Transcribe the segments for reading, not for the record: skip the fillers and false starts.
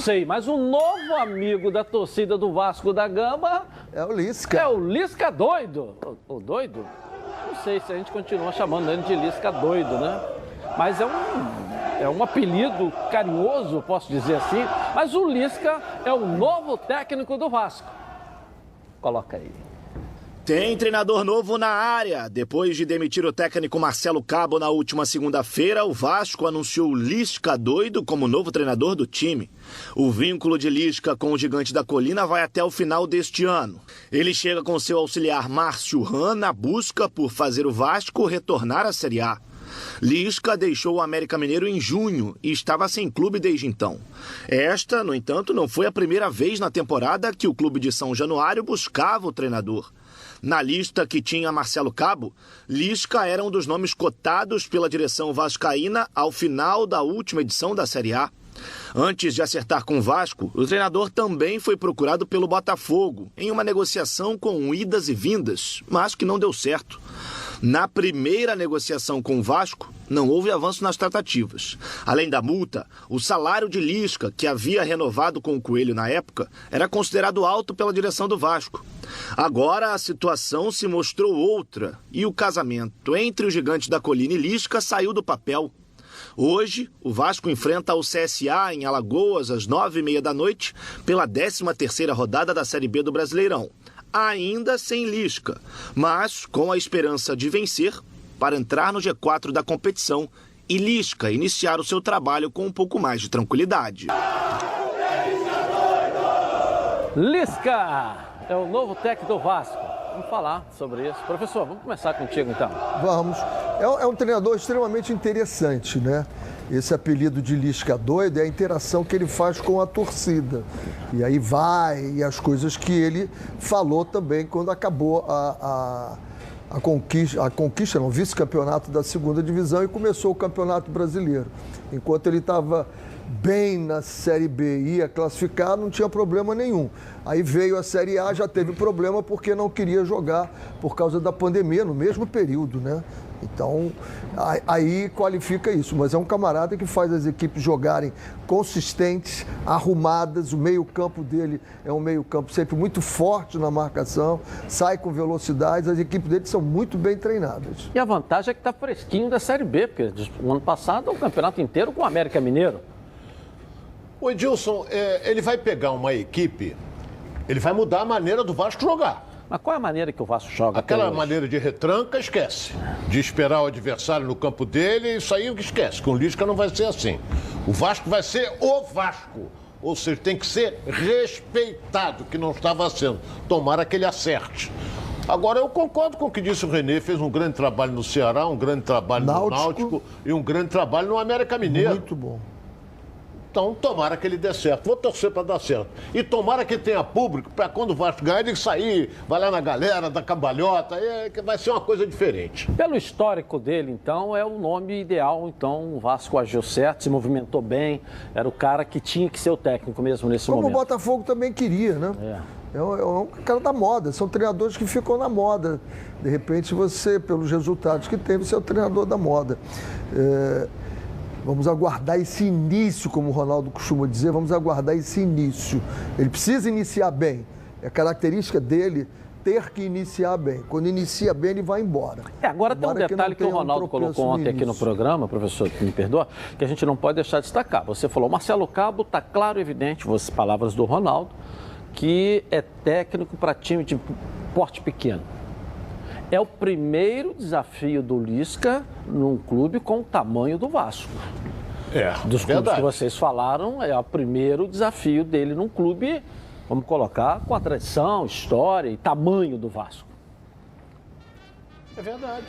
sei, mas o novo amigo da torcida do Vasco da Gama é o Lisca. É o Lisca doido. O doido? Não sei se a gente continua chamando ele de Lisca doido, né? Mas é um apelido carinhoso, posso dizer assim. Mas o Lisca é o novo técnico do Vasco. Coloca aí. Tem treinador novo na área. Depois de demitir o técnico Marcelo Cabo na última segunda-feira, o Vasco anunciou Lisca doido como novo treinador do time. O vínculo de Lisca com o Gigante da Colina vai até o final deste ano. Ele chega com seu auxiliar Márcio Ran na busca por fazer o Vasco retornar à Série A. Lisca deixou o América Mineiro em junho e estava sem clube desde então. Esta, no entanto, não foi a primeira vez na temporada que o clube de São Januário buscava o treinador. Na lista que tinha Marcelo Cabo, Lisca era um dos nomes cotados pela direção vascaína ao final da última edição da Série A. Antes de acertar com o Vasco, o treinador também foi procurado pelo Botafogo, em uma negociação com idas e vindas, mas que não deu certo. Na primeira negociação com o Vasco, não houve avanço nas tratativas. Além da multa, o salário de Lisca, que havia renovado com o Coelho na época, era considerado alto pela direção do Vasco. Agora a situação se mostrou outra e o casamento entre o Gigante da Colina e Lisca saiu do papel. Hoje, o Vasco enfrenta o CSA em Alagoas às 9h30 da noite pela 13ª rodada da Série B do Brasileirão. Ainda sem Lisca, mas com a esperança de vencer para entrar no G4 da competição e Lisca iniciar o seu trabalho com um pouco mais de tranquilidade. Lisca é o novo técnico do Vasco. Vamos falar sobre isso. Professor, vamos começar contigo então. Vamos. É um treinador extremamente interessante, né? Esse apelido de Lisca doido é a interação que ele faz com a torcida. E aí e as coisas que ele falou também quando acabou a conquista, o vice-campeonato da segunda divisão e começou o Campeonato Brasileiro. Enquanto ele estava bem na Série B e ia classificar, não tinha problema nenhum. Aí veio a Série A, já teve problema porque não queria jogar por causa da pandemia, no mesmo período, né? Então, aí qualifica isso. Mas é um camarada que faz as equipes jogarem consistentes, arrumadas. O meio-campo dele é um meio-campo sempre muito forte na marcação, sai com velocidade. As equipes dele são muito bem treinadas. E a vantagem é que está fresquinho da Série B, porque no ano passado o campeonato inteiro com o América Mineiro. O Edilson, ele vai pegar uma equipe, ele vai mudar a maneira do Vasco jogar. Mas qual é a maneira que o Vasco joga? Aquela maneira de retranca, esquece. De esperar o adversário no campo dele, isso aí esquece. Com o Lisca não vai ser assim. O Vasco vai ser o Vasco. Ou seja, tem que ser respeitado, que não estava sendo. Tomara que ele acerte. Agora, eu concordo com o que disse o Renê, fez um grande trabalho no Ceará, um grande trabalho no Náutico e um grande trabalho no América Mineiro. Muito bom. Então, tomara que ele dê certo. Vou torcer para dar certo. E tomara que tenha público, para quando o Vasco ganhar, ele sair, vai lá na galera, da cambalhota, que vai ser uma coisa diferente. Pelo histórico dele, então, é o nome ideal. Então, o Vasco agiu certo, se movimentou bem, era o cara que tinha que ser o técnico mesmo nesse momento. Como o Botafogo também queria, né? É um cara da moda, são treinadores que ficam na moda. De repente, você, pelos resultados que tem, você é o treinador da moda. Vamos aguardar esse início, como o Ronaldo costuma dizer, vamos aguardar esse início. Ele precisa iniciar bem. É característica dele ter que iniciar bem. Quando inicia bem, ele vai embora. Agora tem um detalhe que o Ronaldo colocou ontem aqui no programa, professor, me perdoa, que a gente não pode deixar de destacar. Você falou, Marcelo Cabo, está claro e evidente, palavras do Ronaldo, que é técnico para time de porte pequeno. É o primeiro desafio do Lisca num clube com o tamanho do Vasco. Dos clubes que vocês falaram, é o primeiro desafio dele num clube, vamos colocar, com a tradição, história e tamanho do Vasco. É verdade.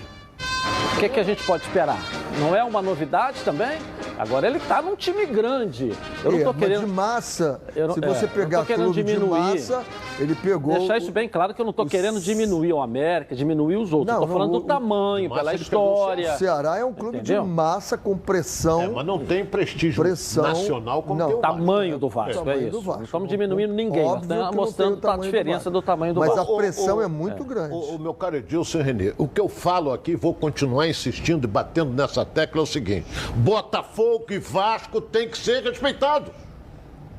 O que a gente pode esperar? Não é uma novidade também? Agora ele está num time grande. Eu não estou querendo de massa. Se você pegar clube de massa, ele pegou. Deixar isso bem claro que eu não estou querendo diminuir o América, diminuir os outros. Estou falando do tamanho, pela história. O Ceará é um clube de massa com pressão. Mas não tem prestígio nacional como tem o tamanho do Vasco, é isso. Não estamos diminuindo ninguém. Estamos mostrando a diferença do tamanho do Vasco. Mas a pressão é muito grande. O meu caro Edilson Renê, o que eu falo aqui, vou continuar insistindo e batendo nessa tecla é o seguinte: Botafogo e Vasco tem que ser respeitados.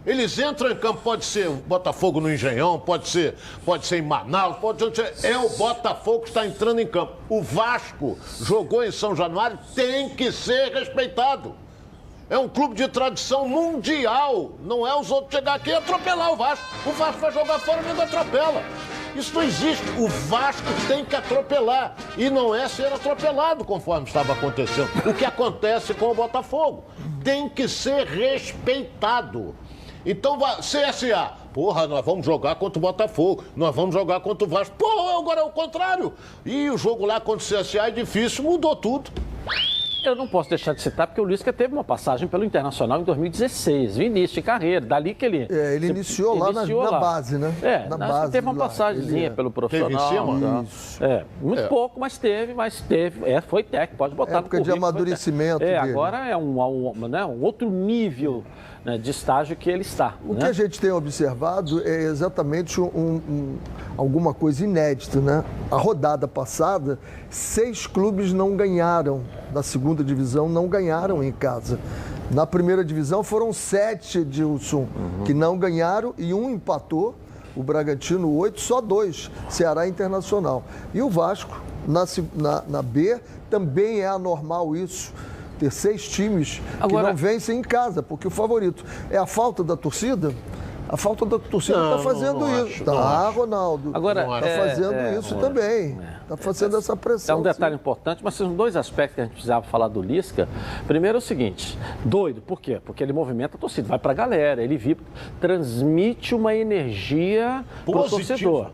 Eles entram em campo, pode ser o Botafogo no Engenhão, pode ser em Manaus, é o Botafogo que está entrando em campo. O Vasco jogou em São Januário, tem que ser respeitado. É um clube de tradição mundial, não é os outros chegar aqui e atropelar o Vasco. O Vasco vai jogar fora e não atropela. Isso não existe. O Vasco tem que atropelar. E não é ser atropelado, conforme estava acontecendo. O que acontece com o Botafogo. Tem que ser respeitado. Então, CSA, porra, nós vamos jogar contra o Botafogo, nós vamos jogar contra o Vasco. Porra, agora é o contrário. E o jogo lá contra o CSA é difícil, mudou tudo. Eu não posso deixar de citar, porque o Lisca teve uma passagem pelo Internacional em 2016, o início de carreira, dali que ele... ele iniciou lá na base, né? Na base. Teve uma passagemzinha pelo profissional. Teve em cima? Muito pouco, mas teve. Foi técnico, pode botar no época de amadurecimento dele. Agora é um outro nível, né, de estágio que ele está. O que a gente tem observado é exatamente alguma coisa inédita, né? A rodada passada, 6 clubes não ganharam da segunda divisão, não ganharam em casa. Na primeira divisão foram 7, Edilson, que não ganharam e 1 empatou. O Bragantino 8, só 2, Ceará e Internacional. E o Vasco, na B, também é anormal isso. Ter 6 times que não vencem em casa, porque o favorito é a falta da torcida. A falta da torcida está fazendo isso. Ronaldo. Agora, está fazendo isso também. Está fazendo essa pressão. É um detalhe importante, mas são 2 aspectos que a gente precisava falar do Lisca. Primeiro é o seguinte, doido, por quê? Porque ele movimenta a torcida, vai para a galera, ele vibra, transmite uma energia para o torcedor.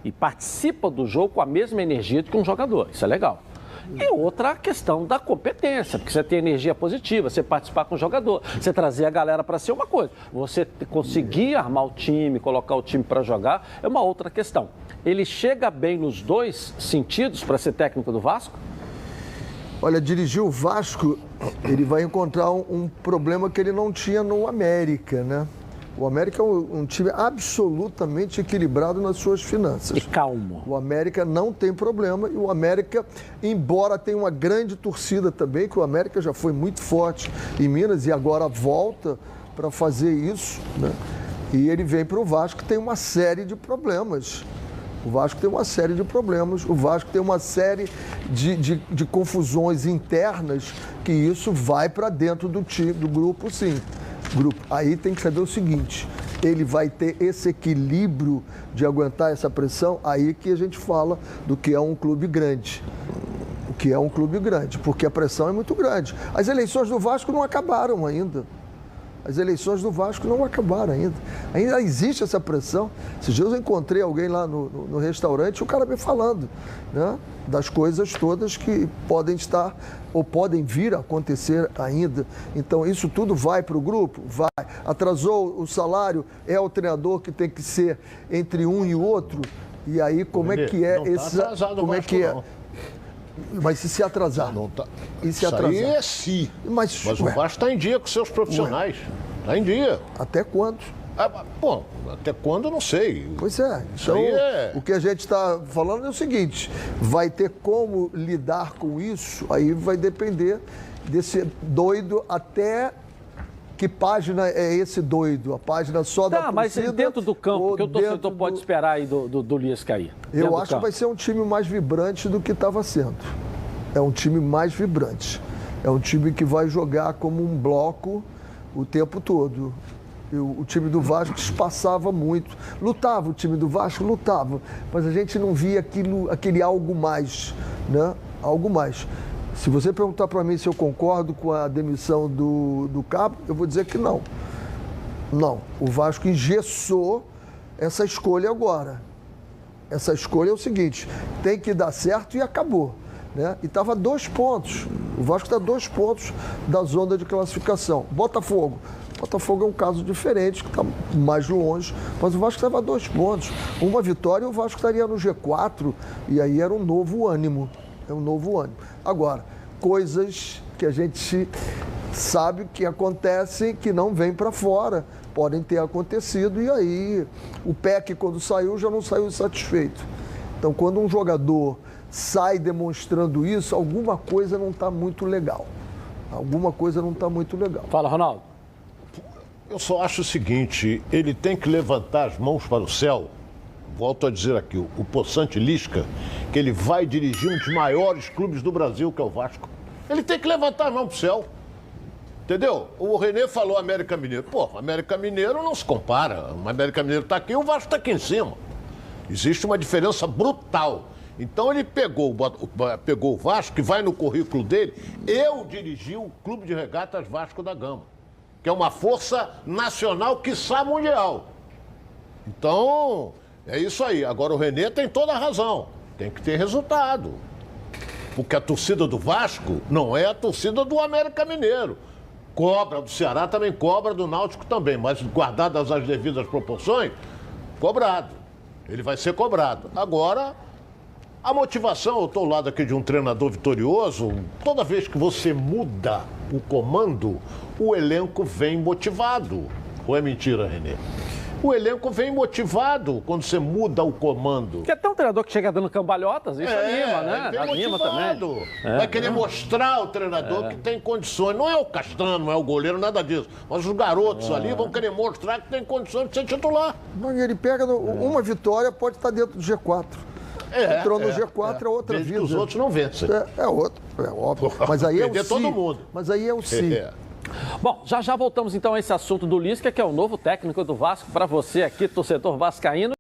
E participa do jogo com a mesma energia de que um jogador. Isso é legal. E outra questão da competência, porque você tem energia positiva, você participar com o jogador, você trazer a galera para ser uma coisa. Você conseguir armar o time, colocar o time para jogar, é uma outra questão. Ele chega bem nos 2 sentidos para ser técnico do Vasco? Olha, dirigir o Vasco, ele vai encontrar um problema que ele não tinha no América, né? O América é um time absolutamente equilibrado nas suas finanças. E calmo. O América não tem problema e o América, embora tenha uma grande torcida também, que o América já foi muito forte em Minas e agora volta para fazer isso, né? E ele vem para o Vasco, que tem uma série de problemas. O Vasco tem uma série de problemas, o Vasco tem uma série de confusões internas que isso vai para dentro do time, do grupo, sim. Aí tem que saber o seguinte, ele vai ter esse equilíbrio de aguentar essa pressão, aí que a gente fala do que é um clube grande. O que é um clube grande, porque a pressão é muito grande. As eleições do Vasco não acabaram ainda. As eleições do Vasco não acabaram ainda. Ainda existe essa pressão. Esses dias eu encontrei alguém lá no restaurante e o cara me falando, né, das coisas todas que podem estar ou podem vir a acontecer ainda. Então, isso tudo vai para o grupo? Vai. Atrasou o salário? É o treinador que tem que ser entre um e o outro? E aí, como é que é esse... Como é que é? Mas se atrasar? Não tá. E se atrasar? Isso aí é sim. Mas o Vasco está em dia com seus profissionais. Está em dia. Até quando? Bom, até quando eu não sei. Pois é. Então, o que a gente está falando é o seguinte, vai ter como lidar com isso, aí vai depender desse doido até... Que página é esse doido? A página só da torcida? Mas dentro do campo, que o torcedor pode esperar aí do Lisca aí? Eu acho que vai ser um time mais vibrante do que estava sendo. É um time mais vibrante. É um time que vai jogar como um bloco o tempo todo. O time do Vasco espaçava muito. Lutava o time do Vasco? Lutava. Mas a gente não via aquele algo mais, né? Algo mais. Se você perguntar para mim se eu concordo com a demissão do Cabo, eu vou dizer que não. Não. O Vasco engessou essa escolha agora. Essa escolha é o seguinte, tem que dar certo e acabou, né? E estava 2 pontos. O Vasco está 2 pontos da zona de classificação. Botafogo é um caso diferente, que está mais longe, mas o Vasco estava a 2 pontos. Uma vitória e o Vasco estaria no G4 e aí era um novo ânimo. É um novo ânimo. Agora, coisas que a gente sabe que acontecem, que não vêm para fora, podem ter acontecido, e aí o PEC, quando saiu, já não saiu satisfeito. Então, quando um jogador sai demonstrando isso, alguma coisa não está muito legal. Alguma coisa não está muito legal. Fala, Ronaldo. Eu só acho o seguinte, ele tem que levantar as mãos para o céu. Volto a dizer aqui, o Poçante Lisca, que ele vai dirigir um dos maiores clubes do Brasil, que é o Vasco. Ele tem que levantar as mãos para o céu. Entendeu? O René falou América Mineiro. Pô, América Mineiro não se compara. O América Mineiro está aqui e o Vasco está aqui em cima. Existe uma diferença brutal. Então ele pegou o Vasco, que vai no currículo dele. Eu dirigi o Clube de Regatas Vasco da Gama, que é uma força nacional, quiçá mundial. Então, é isso aí. Agora o René tem toda a razão. Tem que ter resultado. Porque a torcida do Vasco não é a torcida do América Mineiro. Cobra do Ceará também, cobra do Náutico também, mas guardadas as devidas proporções, cobrado. Ele vai ser cobrado. Agora, a motivação, eu estou ao lado aqui de um treinador vitorioso, toda vez que você muda o comando, o elenco vem motivado. Ou é mentira, René? O elenco vem motivado quando você muda o comando. Porque até um treinador que chega dando cambalhotas, isso anima, né? Anima também. Vai querer mostrar ao treinador que tem condições. Não é o Castrano, não é o goleiro, nada disso. Mas os garotos ali vão querer mostrar que tem condições de ser titular. Não, e ele pega uma vitória, pode estar dentro do G4. Entrou no G4 é outra Desde vida. que os outros não vencem. É outro, é óbvio. Mas aí é o todo mundo. Mas aí é o sim. Bom, já voltamos então a esse assunto do Lisca, que é o novo técnico do Vasco, para você aqui, torcedor vascaíno.